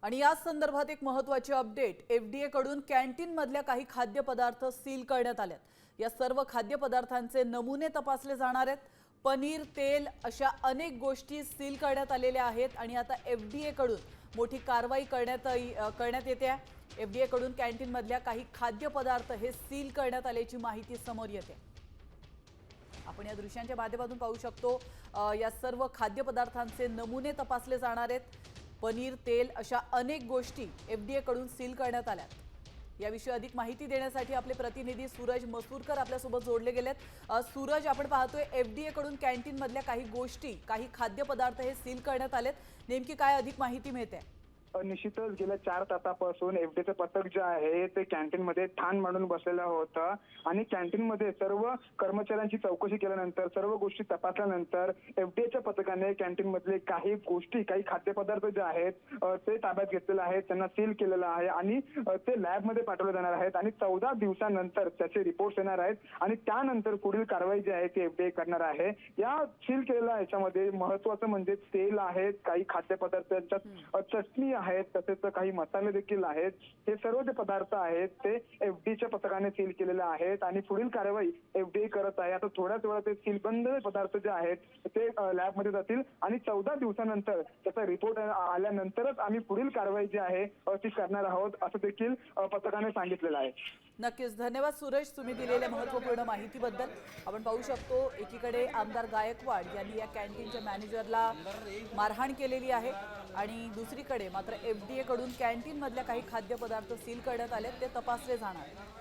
आणि या संदर्भात एक महत्त्वाची अपडेट, एफडीए कडून कॅन्टीन मधल्या काही खाद्यपदार्थ सील करण्यात आलेत। या सर्व खाद्यपदार्थांचे नमुने तपासले जाणार आहेत। पनीर, तेल अशा अनेक गोष्टी सील करण्यात आलेल्या आहेत आणि आता एफडीए कडून मोठी कारवाई करण्यात येते आहे। एफडीए कडून कॅन्टीन मधल्या काही खाद्यपदार्थ हे सील करण्यात आल्याची माहिती समोर येते। आपण या दृश्यांच्या माध्यमातून पाहू शकतो, या सर्व खाद्यपदार्थांचे नमुने तपासले जाणार आहेत। पनीर, तेल अशा अनेक गोष्टी एफडीए कडून सील करण्यात आल्यात। याविषयी अधिक माहिती देण्यासाठी आपले प्रतिनिधी सूरज मसूरकर आपल्यासोबत जोडले गेलेत। सूरज, आपण पाहतोय एफडीए कडून कॅन्टीन मधल्या काही गोष्टी, काही खाद्यपदार्थ हे सील करण्यात आलेत। नेमकी काय अधिक माहिती मिळते? निश्चितच गेल्या 4 तासापासून एफडीचं पथक जे आहे ते कॅन्टीन मध्ये ठाण मांडून बसलेलं होतं आणि कॅन्टीन मध्ये सर्व कर्मचाऱ्यांची चौकशी केल्यानंतर, सर्व गोष्टी तपासल्यानंतर एफडीएच्या पथकाने कॅन्टीन मधले काही गोष्टी, काही खाद्यपदार्थ जे आहेत ते ताब्यात घेतलेले आहेत, त्यांना सील केलेलं आहे आणि ते लॅब मध्ये पाठवले जाणार आहेत आणि 14 दिवसानंतर त्याचे रिपोर्ट्स येणार आहेत आणि त्यानंतर पुढील कारवाई जी आहे ती एफडीए करणार आहे। या सील केलेल्या याच्यामध्ये महत्त्वाचं म्हणजे तेल आहेत, काही खाद्यपदार्थांच्या चटणी आहेत, तसेच काही मसाले देखील आहेत। हे सर्व जे पदार्थ आहेत ते एफडीएच्या पथकाने सील केलेले आहेत आणि पुढील कारवाई एफडीए करत आहे। आता थोड्याच वेळात ते सीलबंद पदार्थ जे आहेत ते लॅब मध्ये जातील आणि 14 दिवसानंतर त्याचा रिपोर्ट आल्यानंतरच आम्ही पुढील कारवाई जी आहे ती करणार आहोत, असं देखील पथकाने सांगितलेलं आहे। नक्कीच, धन्यवाद सूरज, तुम्ही दिलेल्या महत्त्वपूर्ण माहितीबद्दल। आपण पाहू शकतो, एकीकडे आमदार गायकवाड यांनी या कॅन्टीनच्या मॅनेजरला मारहाण केलेली आहे आणि दुसरीकडे मात्र एफडीए कडून कॅन्टीन मधल्या काही खाद्यपदार्थ सील करण्यात आले, ते तपासले जाणार।